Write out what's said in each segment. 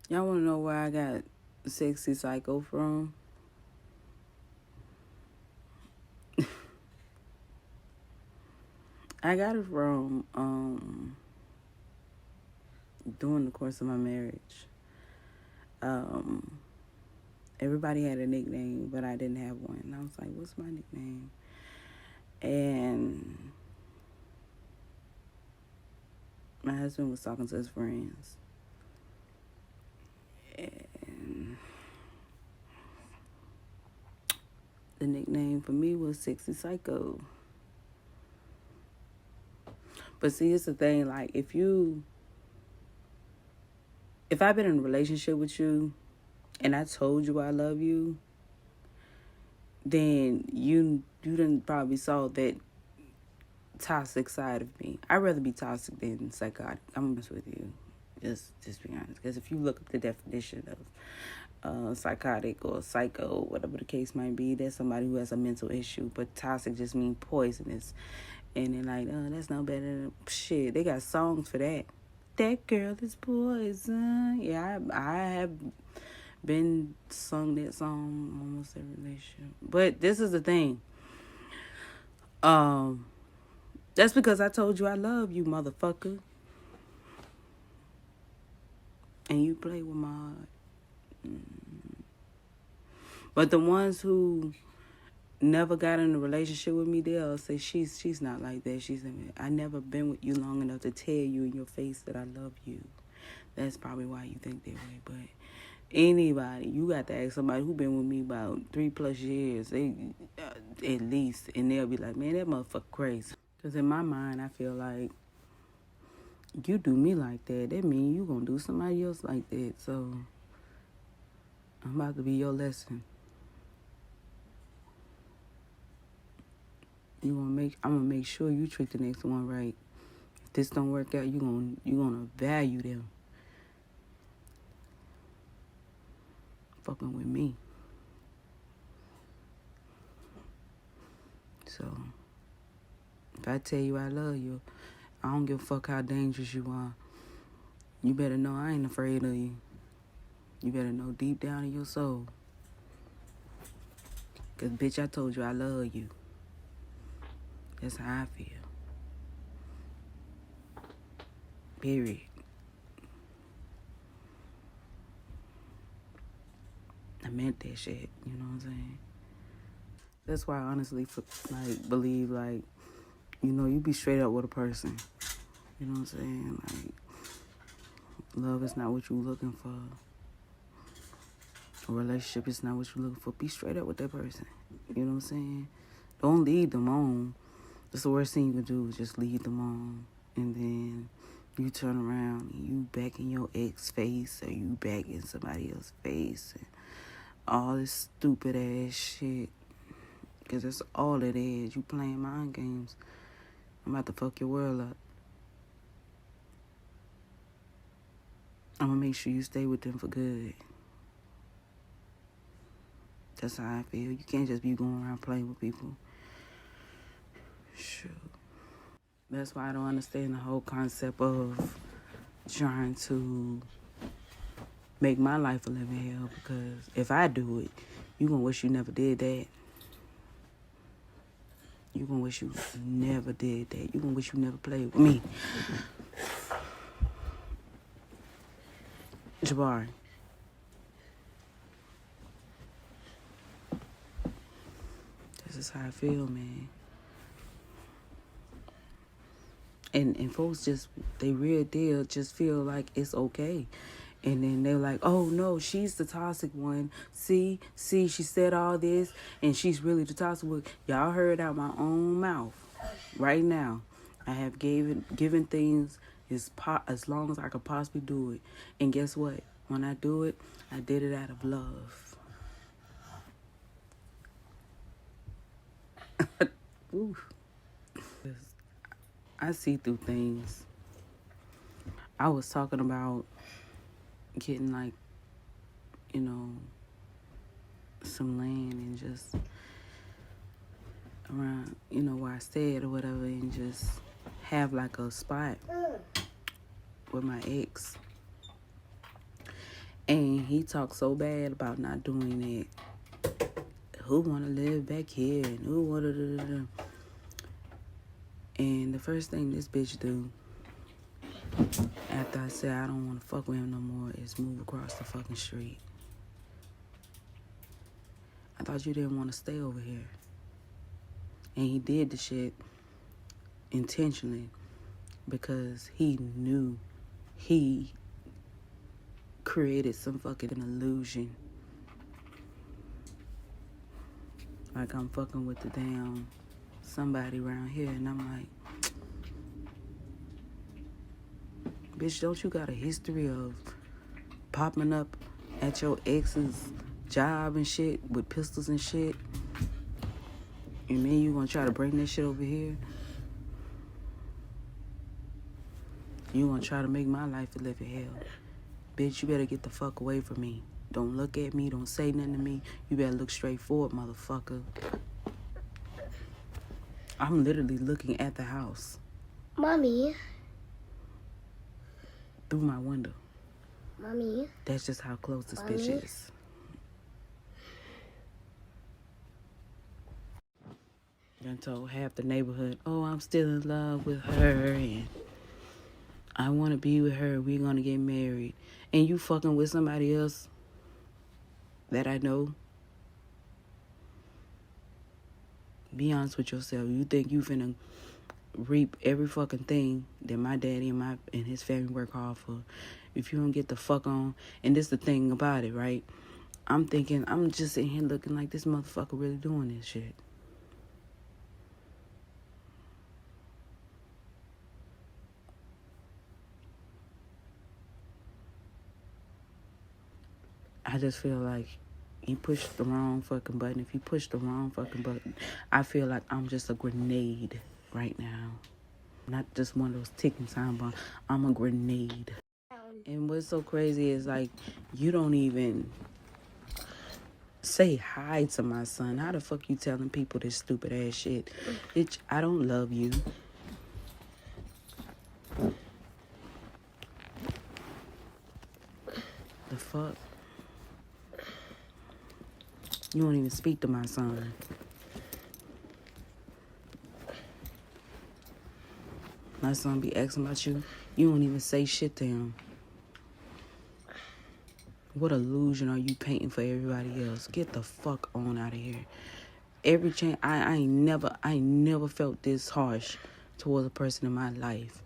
Y'all want to know where I got Sexy Psycho from? I got it from during the course of my marriage. Um, Everybody had a nickname, but I didn't have one. And I was like, what's my nickname? And my husband was talking to his friends. And the nickname for me was Sexy Psycho. But see, it's the thing, like, if I've been in a relationship with you and I told you I love you, then you done probably saw that toxic side of me. I'd rather be toxic than psychotic. I'm honest with you. Just be honest. Because if you look up the definition of psychotic or psycho, whatever the case might be, that's somebody who has a mental issue. But toxic just means poisonous. And they're like, oh, that's no better than shit. They got songs for that. That girl is poison. Yeah, I have been sung that song almost every relationship. But this is the thing. That's because I told you I love you, motherfucker. And you play with my heart. But the ones who never got in a relationship with me, they'll say she's not like that. I never been with you long enough to tell you in your face that I love you. That's probably why you think that way. But anybody, you got to ask somebody who been with me about 3+ years, at least, and they'll be like, man, that motherfucker crazy. Because in my mind, I feel like you do me like that, that means you gonna do somebody else like that. So I'm about to be your lesson. I'm gonna make sure you treat the next one right. If this don't work out, you gonna value them. Fucking with me. So if I tell you I love you, I don't give a fuck how dangerous you are. You better know I ain't afraid of you. You better know deep down in your soul. Cause bitch, I told you I love you. That's how I feel. Period. I meant that shit. You know what I'm saying? That's why I honestly believe you be straight up with a person. You know what I'm saying? Like, love is not what you looking for. A relationship is not what you looking for. Be straight up with that person. You know what I'm saying? Don't lead them on. That's the worst thing you can do is just lead them on. And then you turn around and you back in your ex face or you back in somebody else's face. And all this stupid ass shit. Because that's all it is. You playing mind games. I'm about to fuck your world up. I'm going to make sure you stay with them for good. That's how I feel. You can't just be going around playing with people. Sure. That's why I don't understand the whole concept of trying to make my life a living hell. Because if I do it, you going to wish you never did that. You going to wish you never did that. You going to wish you never played with me. Jabari. This is how I feel, man. And folks they real deal just feel like it's okay. And then they're like, oh, no, she's the toxic one. See, she said all this, and she's really the toxic one. Y'all heard out my own mouth. Right now, I have given things as long as I could possibly do it. And guess what? When I do it, I did it out of love. Oof. I see through things. I was talking about getting some land and just around, where I stayed or whatever, and just have like a spot with my ex. And he talked so bad about not doing it. Who want to live back here? And who want to... And the first thing this bitch do, after I said I don't want to fuck with him no more, is move across the fucking street. I thought you didn't want to stay over here. And he did the shit intentionally because he knew he created some fucking illusion. Like I'm fucking with the damn somebody around here, and I'm like, bitch, don't you got a history of popping up at your ex's job and shit with pistols and shit? And then you gonna try to bring that shit over here? You gonna try to make my life a living hell? Bitch, you better get the fuck away from me. Don't look at me. Don't say nothing to me. You better look straight forward, motherfucker. I'm literally looking at the house. Mommy. Through my window. Mommy. That's just how close this bitch is. I told half the neighborhood, oh, I'm still in love with her and I want to be with her. We're going to get married. And you fucking with somebody else that I know. Be honest with yourself. You think you finna reap every fucking thing that my daddy and his family work hard for. If you don't get the fuck on. And this the thing about it, right? I'm thinking, I'm just sitting here looking like this motherfucker really doing this shit. I just feel like he pushed the wrong fucking button. If he pushed the wrong fucking button, I feel like I'm just a grenade right now. Not just one of those ticking time bombs. I'm a grenade. And what's so crazy is like, you don't even say hi to my son. How the fuck you telling people this stupid ass shit? Bitch, I don't love you. The fuck? You don't even speak to my son. My son be asking about you. You don't even say shit to him. What illusion are you painting for everybody else? Get the fuck on out of here. Every chance, I ain't never felt this harsh towards a person in my life.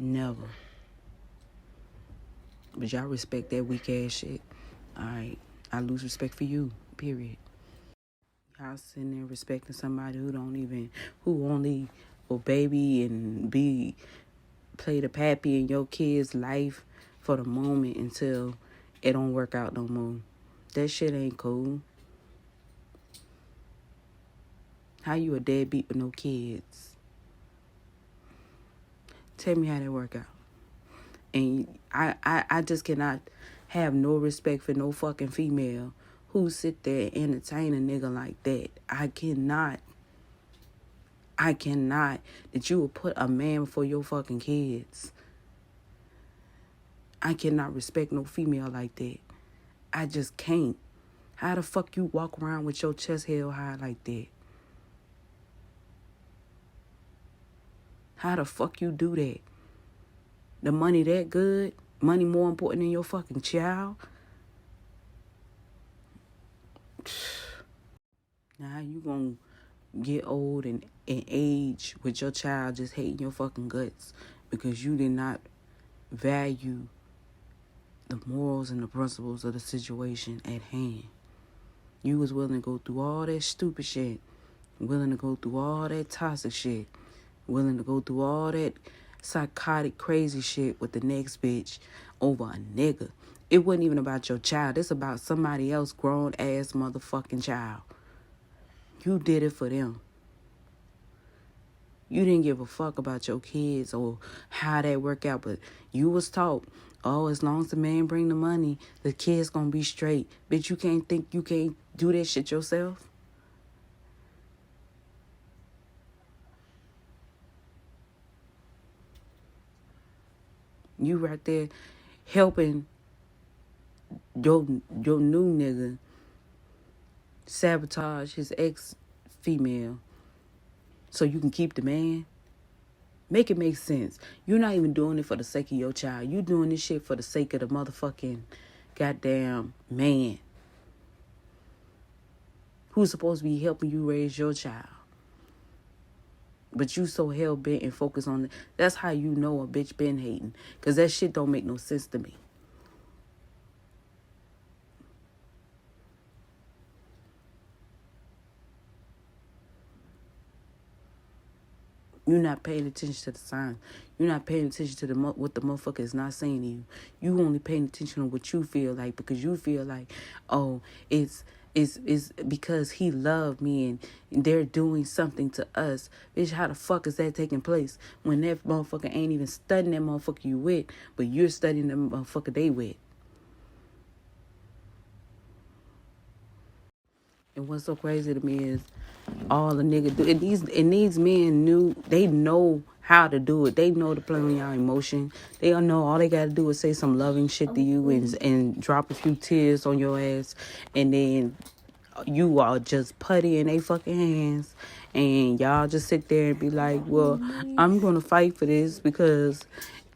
Never. But y'all respect that weak ass shit. Alright. I lose respect for you. Period. Y'all sitting there respecting somebody who only will baby and play the pappy in your kid's life for the moment until it don't work out no more. That shit ain't cool. How you a deadbeat with no kids? Tell me how that work out. And I just cannot have no respect for no fucking female who sit there and entertain a nigga like that. I cannot that you will put a man before your fucking kids. I cannot respect no female like that. I just can't. How the fuck you walk around with your chest held high like that? How the fuck you do that? The money that good? Money more important than your fucking child? Now how you gonna get old and age with your child just hating your fucking guts because you did not value the morals and the principles of the situation at hand. You was willing to go through all that stupid shit, willing to go through all that toxic shit, willing to go through all that psychotic crazy shit with the next bitch over a nigga. It wasn't even about your child. It's about somebody else grown ass motherfucking child. You did it for them. You didn't give a fuck about your kids or how that work out, but you was taught, oh, as long as the man bring the money, the kid's gonna be straight. Bitch, you can't think you can't do that shit yourself? You right there helping your new nigga sabotage his ex-female so you can keep the man. Make it make sense. You're not even doing it for the sake of your child. You doing this shit for the sake of the motherfucking goddamn man who's supposed to be helping you raise your child. But you so hell-bent and focused on it. That's how you know a bitch been hating. Because that shit don't make no sense to me. You're not paying attention to the signs. You're not paying attention to what the motherfucker is not saying to you. You only paying attention to what you feel like because you feel like, oh, it's because he loved me and they're doing something to us. Bitch, how the fuck is that taking place when that motherfucker ain't even studying that motherfucker you with, but you're studying the motherfucker they with? And what's so crazy to me is all the nigga do. And these men know how to do it. They know to play on your emotion. They all know all they gotta do is say some loving shit to you and drop a few tears on your ass, and then you all just putty in they fucking hands, and y'all just sit there and be like, well, I'm gonna fight for this because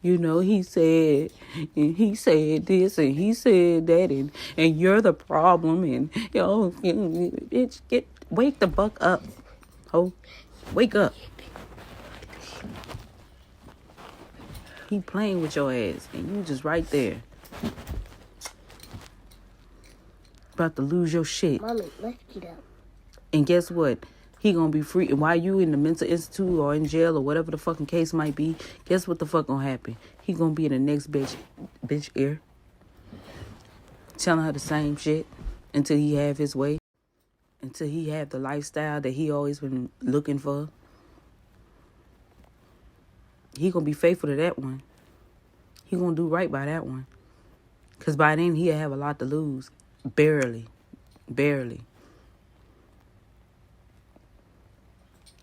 he said this and he said that and you're the problem and bitch, wake the fuck up, ho. Wake up. He playing with your ass and you just right there. About to lose your shit. Mommy, let's get up. And guess what? He gonna be free. And while you in the mental institute or in jail or whatever the fucking case might be, guess what the fuck gonna happen? He gonna be in the next bitch ear, telling her the same shit until he have his way, until he have the lifestyle that he always been looking for. He gonna be faithful to that one. He gonna do right by that one. Cause by then he'll have a lot to lose. Barely.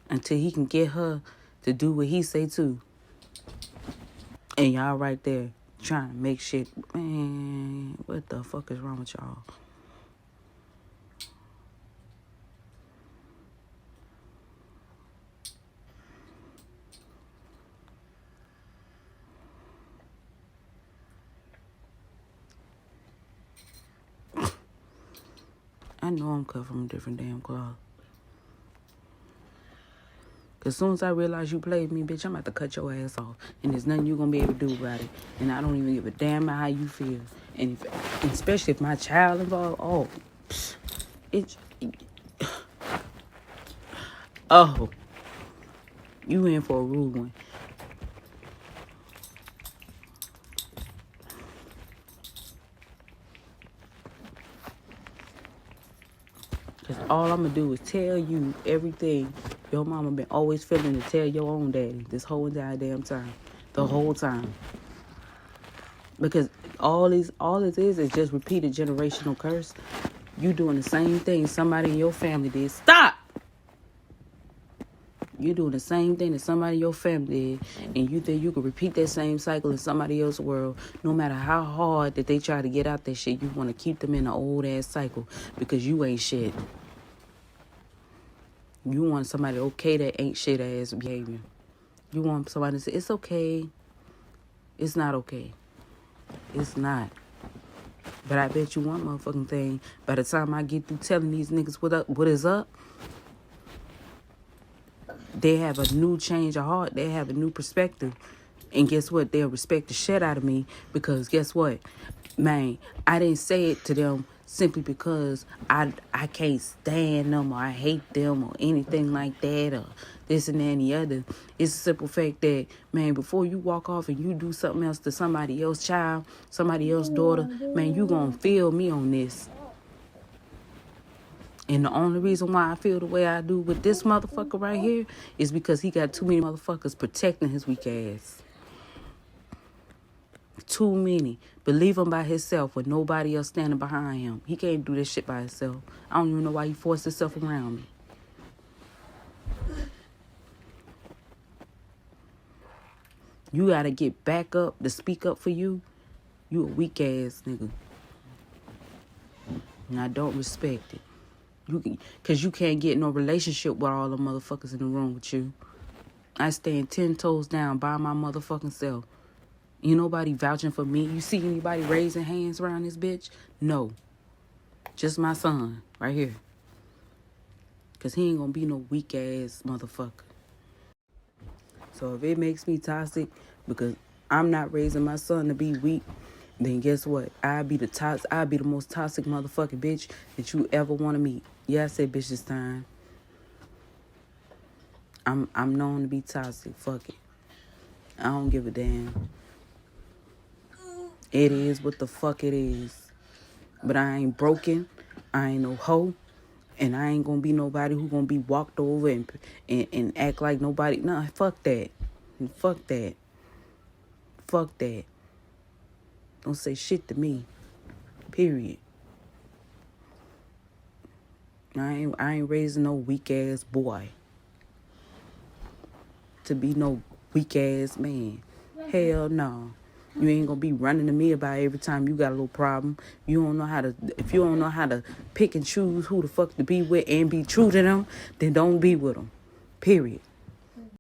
Until he can get her to do what he say too. And y'all right there trying to make shit. Man, what the fuck is wrong with y'all? I know I'm cut from a different damn cloth. Cause as soon as I realize you played me, bitch, I'm about to cut your ass off. And there's nothing you gonna be able to do about it. And I don't even give a damn about how you feel. And especially if my child involved, you in for a rude one. Cause all I'm gonna do is tell you everything your mama been always feeling to tell your own daddy this whole entire damn time. The whole time. Because all it is just repeated generational curse. You doing the same thing somebody in your family did. Stop! You doing the same thing that somebody in your family did, and you think you can repeat that same cycle in somebody else's world. No matter how hard that they try to get out that shit, you want to keep them in an old ass cycle because you ain't shit. You want somebody okay that ain't shit ass behavior. You want somebody to say, it's okay. It's not okay. It's not. But I bet you one motherfucking thing, by the time I get through telling these niggas what is up, they have a new change of heart. They have a new perspective. And guess what? They'll respect the shit out of me because guess what? Man, I didn't say it to them simply because I can't stand them or I hate them or anything like that or this and that and the other. It's a simple fact that, man, before you walk off and you do something else to somebody else's child, somebody else's daughter, man, you gonna feel me on this. And the only reason why I feel the way I do with this motherfucker right here is because he got too many motherfuckers protecting his weak ass. Too many. But leave him by himself with nobody else standing behind him. He can't do this shit by himself. I don't even know why he forced himself around me. You gotta get back up to speak up for you. You a weak ass nigga. And I don't respect it. Cause you can't get no relationship with all the motherfuckers in the room with you. I stand 10 toes down by my motherfucking self. Ain't nobody vouching for me. You see anybody raising hands around this bitch? No. Just my son right here. Cause he ain't gonna be no weak ass motherfucker. So if it makes me toxic because I'm not raising my son to be weak, then guess what? I'll be the most toxic motherfucking bitch that you ever want to meet. Yeah, I said bitch this time. I'm known to be toxic. Fuck it. I don't give a damn. It is what the fuck it is. But I ain't broken. I ain't no hoe. And I ain't gonna be nobody who gonna be walked over and act like nobody. Nah, fuck that. Fuck that. Fuck that. Don't say shit to me. Period. I ain't raising no weak ass boy to be no weak ass man. Hell no. You ain't gonna be running to me about every time you got a little problem. If you don't know how to pick and choose who the fuck to be with and be true to them, then don't be with them. Period.